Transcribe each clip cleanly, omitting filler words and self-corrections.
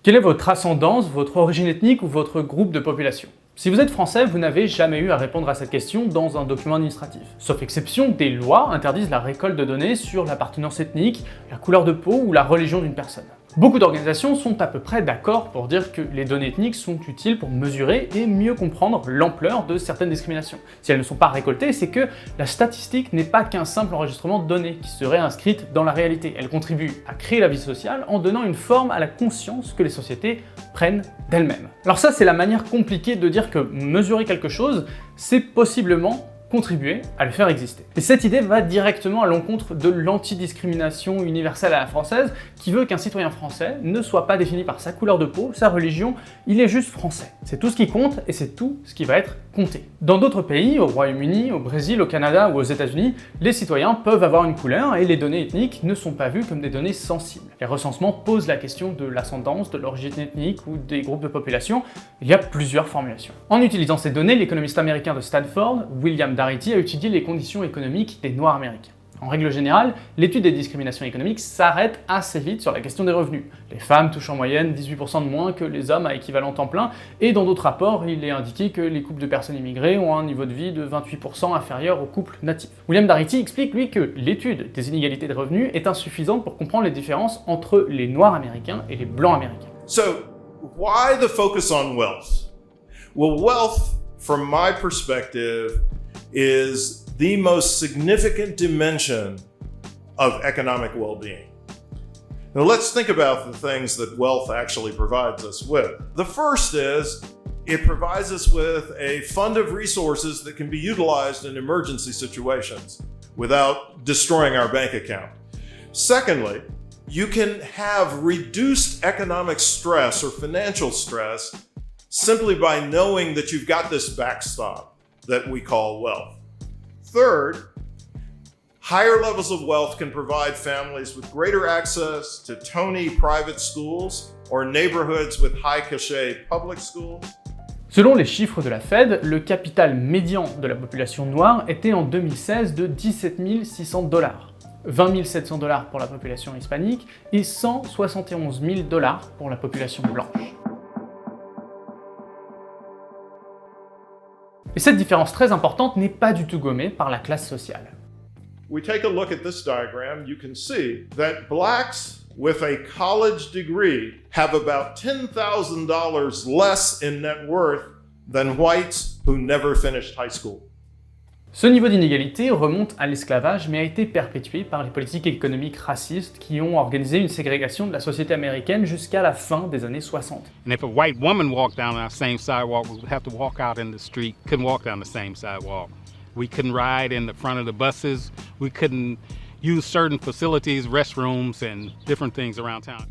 Quelle est votre ascendance, votre origine ethnique ou votre groupe de population? Si vous êtes français, vous n'avez jamais eu à répondre à cette question dans un document administratif. Sauf exception, des lois interdisent la récolte de données sur l'appartenance ethnique, la couleur de peau ou la religion d'une personne. Beaucoup d'organisations sont à peu près d'accord pour dire que les données ethniques sont utiles pour mesurer et mieux comprendre l'ampleur de certaines discriminations. Si elles ne sont pas récoltées, c'est que la statistique n'est pas qu'un simple enregistrement de données qui serait inscrite dans la réalité. Elle contribue à créer la vie sociale en donnant une forme à la conscience que les sociétés prennent d'elles-mêmes. Alors ça, c'est la manière compliquée de dire que mesurer quelque chose, c'est possiblement contribuer à le faire exister. Et cette idée va directement à l'encontre de l'antidiscrimination universelle à la française qui veut qu'un citoyen français ne soit pas défini par sa couleur de peau, sa religion, il est juste français. C'est tout ce qui compte et c'est tout ce qui va être compté. Dans d'autres pays, au Royaume-Uni, au Brésil, au Canada ou aux États-Unis, les citoyens peuvent avoir une couleur et les données ethniques ne sont pas vues comme des données sensibles. Les recensements posent la question de l'ascendance, de l'origine ethnique ou des groupes de population. Il y a plusieurs formulations. En utilisant ces données, l'économiste américain de Stanford, William Darity, a étudié les conditions économiques des Noirs américains. En règle générale, l'étude des discriminations économiques s'arrête assez vite sur la question des revenus. Les femmes touchent en moyenne 18% de moins que les hommes à équivalent temps plein, et dans d'autres rapports, il est indiqué que les couples de personnes immigrées ont un niveau de vie de 28% inférieur aux couples natifs. William Darity explique, lui, que l'étude des inégalités de revenus est insuffisante pour comprendre les différences entre les Noirs américains et les Blancs américains. So, why the focus on wealth? Well, wealth, from my perspective, is the most significant dimension of economic well-being. Now let's think about the things that wealth actually provides us with. The first is, it provides us with a fund of resources that can be utilized in emergency situations without destroying our bank account. Secondly, you can have reduced economic stress or financial stress simply by knowing that you've got this backstop that we call wealth. Third, higher levels of wealth can provide families with greater access to Tony private schools or neighborhoods with high cachet public schools. Selon les chiffres de la Fed, le capital médian de la population noire était en 2016 de 17 600 $, 20 700 $ pour la population hispanique et 171 000 $ pour la population blanche. Et cette différence très importante n'est pas du tout gommée par la classe sociale. We take a look at this diagram, you can see that blacks with a college degree have about $10,000 less in net worth than whites who never finished high school. Ce niveau d'inégalité remonte à l'esclavage mais a été perpétué par les politiques économiques racistes qui ont organisé une ségrégation de la société américaine jusqu'à la fin des années 60. And if a white woman walked down our same sidewalk, we would have to walk out in the street, couldn't walk down the same sidewalk. We couldn't ride in the front of the buses, we couldn't use certain facilities, restrooms and different things around town.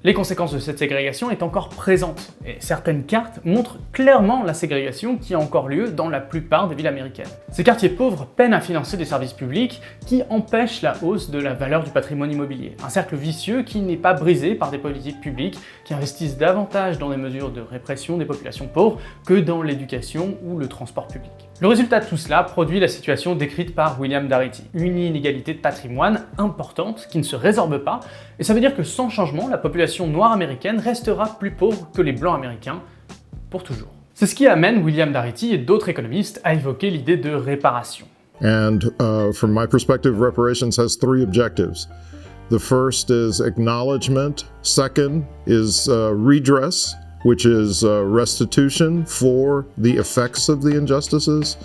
Les conséquences de cette ségrégation est encore présentes, et certaines cartes montrent clairement la ségrégation qui a encore lieu dans la plupart des villes américaines. Ces quartiers pauvres peinent à financer des services publics qui empêchent la hausse de la valeur du patrimoine immobilier. Un cercle vicieux qui n'est pas brisé par des politiques publiques qui investissent davantage dans des mesures de répression des populations pauvres que dans l'éducation ou le transport public. Le résultat de tout cela produit la situation décrite par William Darity, une inégalité de patrimoine importante qui ne se résorbe pas, et ça veut dire que sans changement, la population noire américaine restera plus pauvre que les blancs américains pour toujours. C'est ce qui amène William Darity et d'autres économistes à évoquer l'idée de réparation. And from my perspective, reparations has three objectives. The first is acknowledgement, second is redress, which is restitution for the effects of the injustices,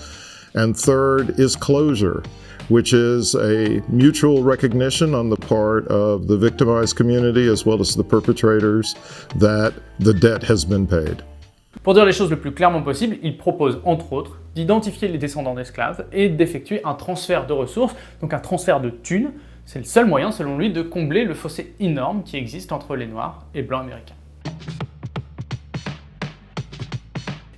and third is closure, which is a mutual recognition on the part of the victimized community as well as the perpetrators that the debt has been paid. Pour dire les choses le plus clairement possible, il propose entre autres d'identifier les descendants d'esclaves et d'effectuer un transfert de ressources, donc un transfert de thunes. C'est le seul moyen, selon lui, de combler le fossé énorme qui existe entre les noirs et blancs américains.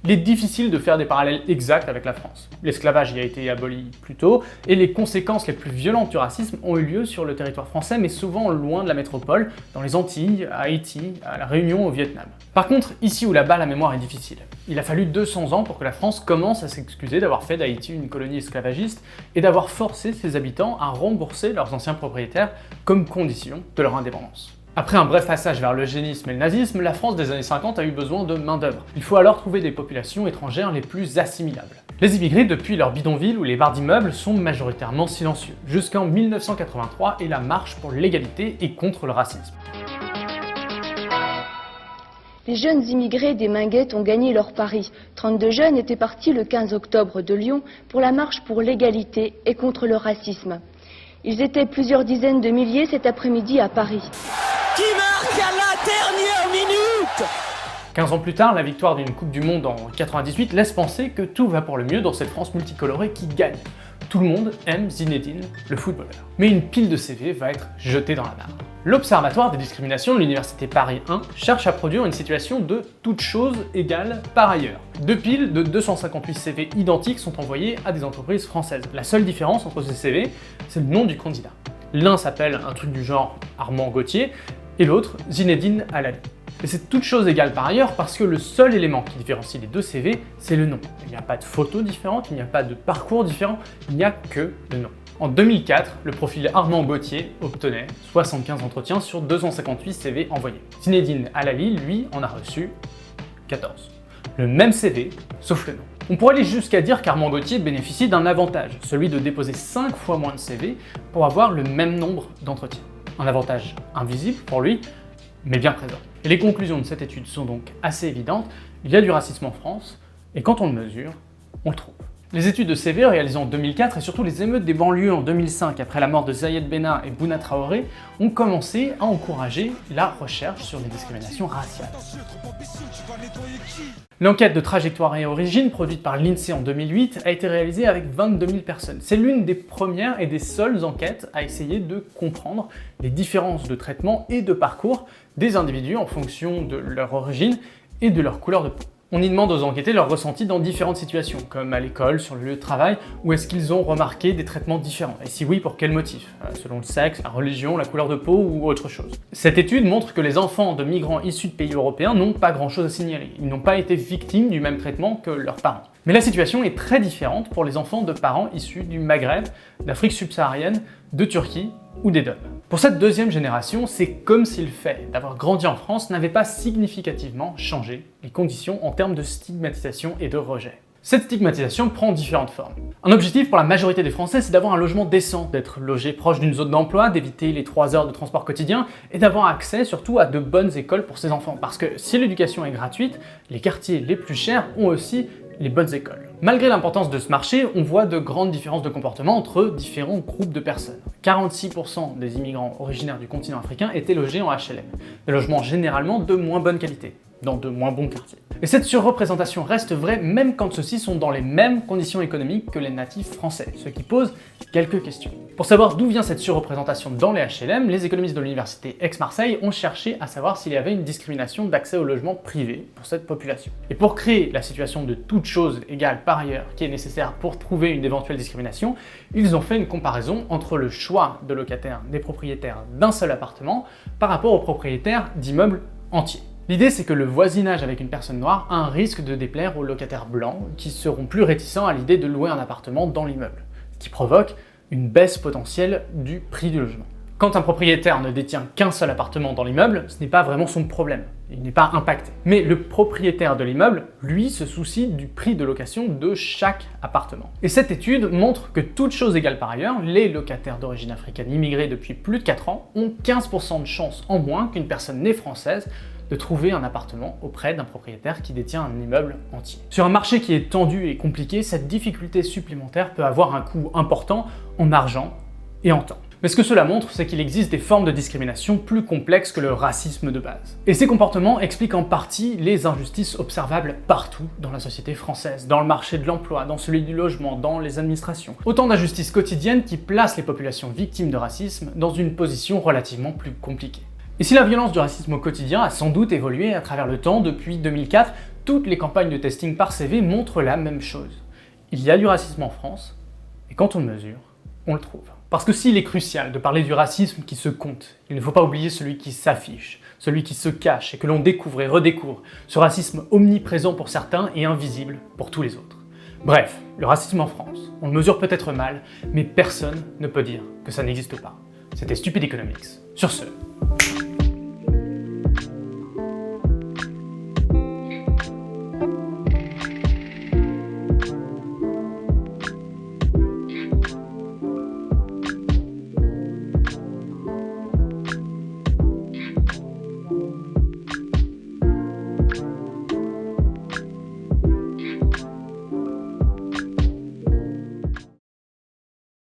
Il est difficile de faire des parallèles exacts avec la France. L'esclavage y a été aboli plus tôt, et les conséquences les plus violentes du racisme ont eu lieu sur le territoire français, mais souvent loin de la métropole, dans les Antilles, à Haïti, à la Réunion, au Vietnam. Par contre, ici ou là-bas, la mémoire est difficile. Il a fallu 200 ans pour que la France commence à s'excuser d'avoir fait d'Haïti une colonie esclavagiste et d'avoir forcé ses habitants à rembourser leurs anciens propriétaires comme condition de leur indépendance. Après un bref passage vers l'eugénisme et le nazisme, la France des années 50 a eu besoin de main-d'œuvre. Il faut alors trouver des populations étrangères les plus assimilables. Les immigrés, depuis leur bidonville ou les barres d'immeubles, sont majoritairement silencieux, jusqu'en 1983 et la marche pour l'égalité et contre le racisme. Les jeunes immigrés des Minguettes ont gagné leur pari. 32 jeunes étaient partis le 15 octobre de Lyon pour la marche pour l'égalité et contre le racisme. Ils étaient plusieurs dizaines de milliers cet après-midi à Paris. Qui marque à la dernière minute ? 15 ans plus tard, la victoire d'une Coupe du Monde en 98 laisse penser que tout va pour le mieux dans cette France multicolorée qui gagne. Tout le monde aime Zinedine, le footballeur. Mais une pile de CV va être jetée dans la mare. L'Observatoire des discriminations de l'Université Paris 1 cherche à produire une situation de toutes choses égales par ailleurs. 2 piles de 258 CV identiques sont envoyés à des entreprises françaises. La seule différence entre ces CV, c'est le nom du candidat. L'un s'appelle un truc du genre Armand Gauthier et l'autre Zinedine Halali. Et c'est toutes choses égales par ailleurs parce que le seul élément qui différencie les deux CV, c'est le nom. Il n'y a pas de photos différentes, il n'y a pas de parcours différent, il n'y a que le nom. En 2004, le profil Armand Gauthier obtenait 75 entretiens sur 258 CV envoyés. Zinedine Halali, lui, en a reçu 14. Le même CV, sauf le nom. On pourrait aller jusqu'à dire qu'Armand Gauthier bénéficie d'un avantage, celui de déposer 5 fois moins de CV pour avoir le même nombre d'entretiens. Un avantage invisible pour lui, mais bien présent. Et les conclusions de cette étude sont donc assez évidentes. Il y a du racisme en France, et quand on le mesure, on le trouve. Les études de CV réalisées en 2004 et surtout les émeutes des banlieues en 2005 après la mort de Zayed Benna et Bouna Traoré ont commencé à encourager la recherche sur les discriminations raciales. L'enquête de trajectoire et origine produite par l'INSEE en 2008 a été réalisée avec 22 000 personnes. C'est l'une des premières et des seules enquêtes à essayer de comprendre les différences de traitement et de parcours des individus en fonction de leur origine et de leur couleur de peau. On y demande aux enquêtés leur ressenti dans différentes situations, comme à l'école, sur le lieu de travail, ou est-ce qu'ils ont remarqué des traitements différents, et si oui, pour quel motif, selon le sexe, la religion, la couleur de peau ou autre chose. Cette étude montre que les enfants de migrants issus de pays européens n'ont pas grand-chose à signaler, ils n'ont pas été victimes du même traitement que leurs parents. Mais la situation est très différente pour les enfants de parents issus du Maghreb, d'Afrique subsaharienne, de Turquie ou des DOM. Pour cette deuxième génération, c'est comme si le fait d'avoir grandi en France n'avait pas significativement changé les conditions en termes de stigmatisation et de rejet. Cette stigmatisation prend différentes formes. Un objectif pour la majorité des Français, c'est d'avoir un logement décent, d'être logé proche d'une zone d'emploi, d'éviter les 3 heures de transport quotidien et d'avoir accès surtout à de bonnes écoles pour ses enfants. Parce que si l'éducation est gratuite, les quartiers les plus chers ont aussi les bonnes écoles. Malgré l'importance de ce marché, on voit de grandes différences de comportement entre différents groupes de personnes. 46% des immigrants originaires du continent africain étaient logés en HLM, des logements généralement de moins bonne qualité, dans de moins bons quartiers. Et cette surreprésentation reste vraie même quand ceux-ci sont dans les mêmes conditions économiques que les natifs français, ce qui pose quelques questions. Pour savoir d'où vient cette surreprésentation dans les HLM, les économistes de l'université Aix-Marseille ont cherché à savoir s'il y avait une discrimination d'accès au logement privé pour cette population. Et pour créer la situation de toute chose égale par ailleurs qui est nécessaire pour trouver une éventuelle discrimination, ils ont fait une comparaison entre le choix de locataires des propriétaires d'un seul appartement par rapport aux propriétaires d'immeubles entiers. L'idée, c'est que le voisinage avec une personne noire a un risque de déplaire aux locataires blancs qui seront plus réticents à l'idée de louer un appartement dans l'immeuble, ce qui provoque une baisse potentielle du prix du logement. Quand un propriétaire ne détient qu'un seul appartement dans l'immeuble, ce n'est pas vraiment son problème, il n'est pas impacté. Mais le propriétaire de l'immeuble, lui, se soucie du prix de location de chaque appartement. Et cette étude montre que toutes choses égales par ailleurs, les locataires d'origine africaine immigrés depuis plus de 4 ans ont 15% de chance en moins qu'une personne née française de trouver un appartement auprès d'un propriétaire qui détient un immeuble entier. Sur un marché qui est tendu et compliqué, cette difficulté supplémentaire peut avoir un coût important en argent et en temps. Mais ce que cela montre, c'est qu'il existe des formes de discrimination plus complexes que le racisme de base. Et ces comportements expliquent en partie les injustices observables partout dans la société française, dans le marché de l'emploi, dans celui du logement, dans les administrations. Autant d'injustices quotidiennes qui placent les populations victimes de racisme dans une position relativement plus compliquée. Et si la violence du racisme au quotidien a sans doute évolué à travers le temps depuis 2004, toutes les campagnes de testing par CV montrent la même chose. Il y a du racisme en France, et quand on le mesure, on le trouve. Parce que s'il est crucial de parler du racisme qui se compte, il ne faut pas oublier celui qui s'affiche, celui qui se cache et que l'on découvre et redécouvre, ce racisme omniprésent pour certains et invisible pour tous les autres. Bref, le racisme en France, on le mesure peut-être mal, mais personne ne peut dire que ça n'existe pas. C'était Stupid Economics. Sur ce,